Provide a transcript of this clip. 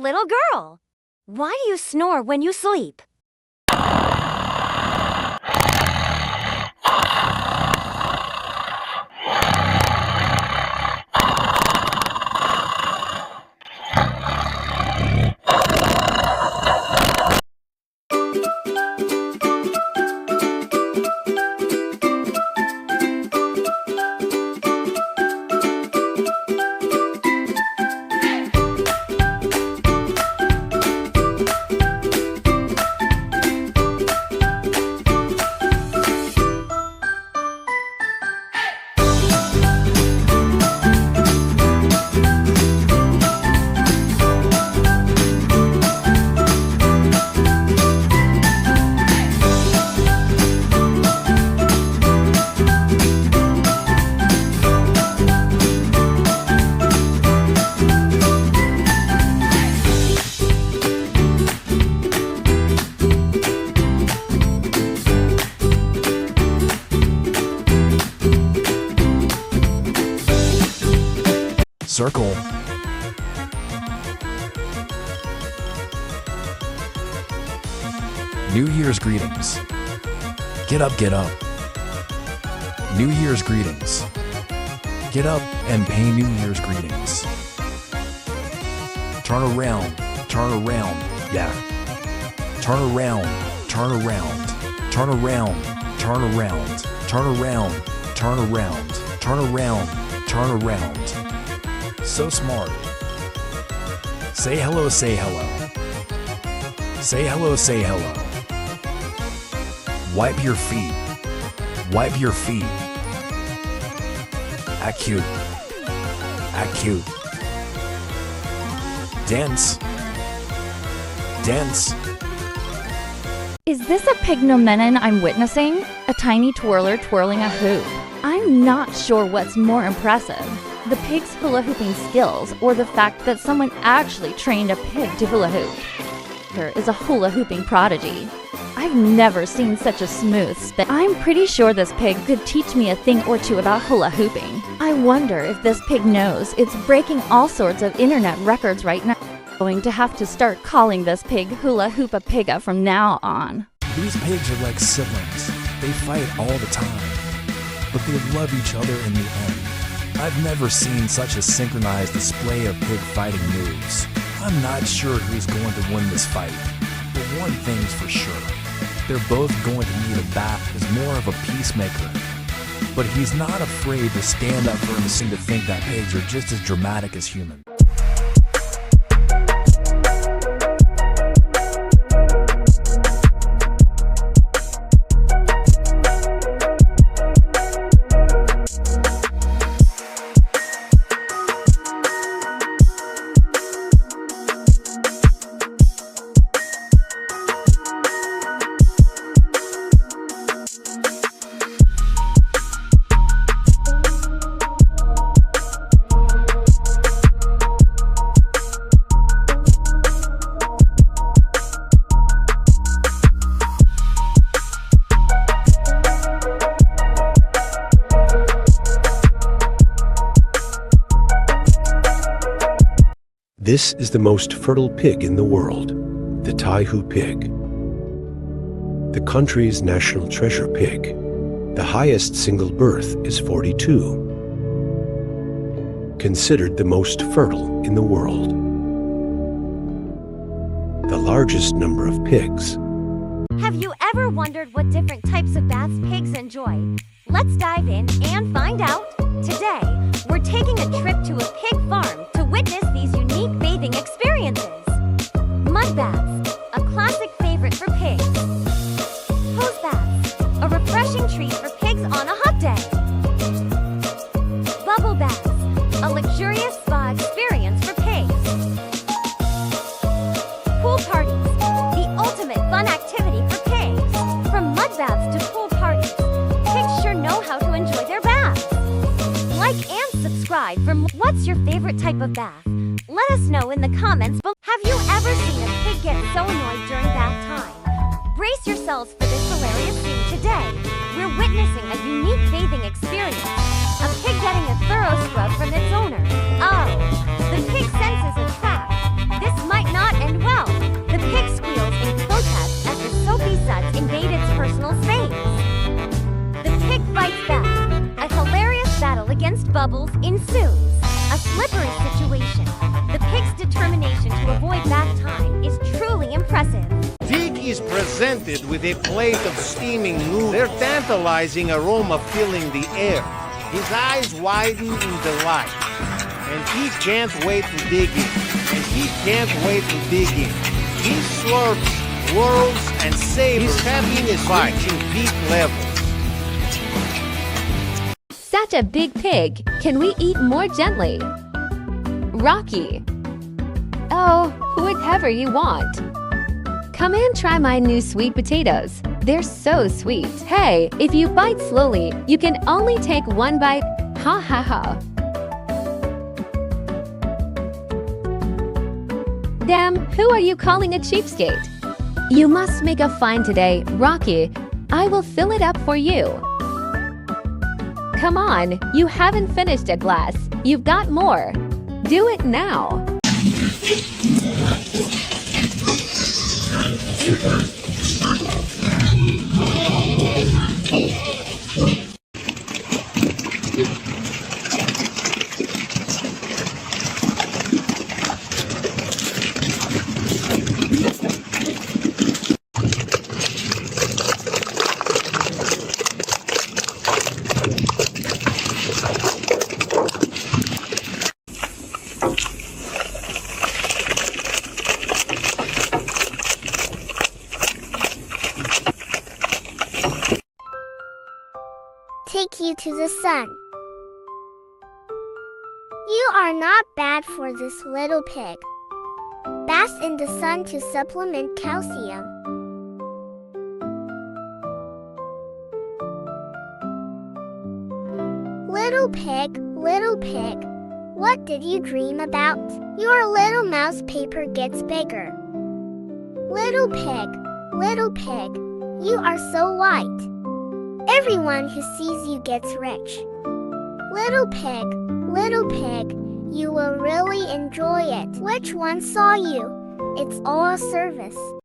little girl. Why do you snore when you sleep? Circle. New Year's greetings. Get up, get up. New Year's greetings. Get up and pay New Year's greetings. Turn around, yeah. Turn around, turn around, turn around, turn around, turn around, turn around, turn around, turn around. So smart. Say hello, say hello. Say hello, say hello. Wipe your feet. Wipe your feet. Act cute. Act cute. Dance. Dance. Is this a pignomenon I'm witnessing? A tiny twirler twirling a hoop. I'm not sure what's more impressive, the pig's hula hooping skills or the fact that someone actually trained a pig to hula hoop. Here is a hula hooping prodigy. I've never seen such a smooth spin. I'm pretty sure this pig could teach me a thing or two about hula hooping. I wonder if this pig knows it's breaking all sorts of internet records right now. I'm going to have to start calling this pig Hula Hoopa Pigga from now on. These pigs are like siblings. They fight all the time, but they love each other in the end. I've never seen such a synchronized display of pig fighting moves. I'm not sure who's going to win this fight, but one thing's for sure. They're both going to need a bat as more of a peacemaker. But he's not afraid to stand up for him to think that pigs are just as dramatic as humans. This is the most fertile pig in the world, the Taihu pig. The country's national treasure pig. The highest single birth is 42. Considered the most fertile in the world. The largest number of pigs. Have you ever wondered what different types of baths pigs enjoy? Let's dive in and find out. Today, we're taking a trip to a pig farm to witness these unique bathing experiences. Mud baths, a classic favorite for pigs. Hose baths, a refreshing treat for pigs on a hot day. Bubble baths, a luxurious spa experience for pigs. Pool parties, the ultimate fun activity for pigs. From mud baths to pool parties, pigs sure know how to enjoy their baths. Like and subscribe for more. What's your favorite type of bath? Let us know in the comments below. Have you ever seen a pig get so annoyed during bath time? Brace yourselves for this hilarious scene today. We're witnessing a unique bathing experience. A pig getting a thorough scrub from its owner. Oh, the pig senses a trap. This might not ensues a slippery situation. The pig's determination to avoid bath time is truly impressive. Pig is presented with a plate of steaming noodles. Their tantalizing aroma filling the air. His eyes widen in delight. And he can't wait to dig in. And he can't wait to dig in. He slurps, whirls, and savors. His happiness reaching peak levels. Such a big pig. Can we eat more gently? Rocky. Oh, whatever you want. Come and try my new sweet potatoes. They're so sweet. Hey, if you bite slowly, you can only take one bite. Ha ha ha. Damn, who are you calling a cheapskate? You must make a find today, Rocky. I will fill it up for you. Come on, you haven't finished a glass. You've got more. Do it now. Take you to the sun. You are not bad for this little pig. Bath in the sun to supplement calcium. Little pig, what did you dream about? Your little mouse paper gets bigger. Little pig, you are so white. Everyone who sees you gets rich. Little pig, you will really enjoy it. Which one saw you? It's all a service.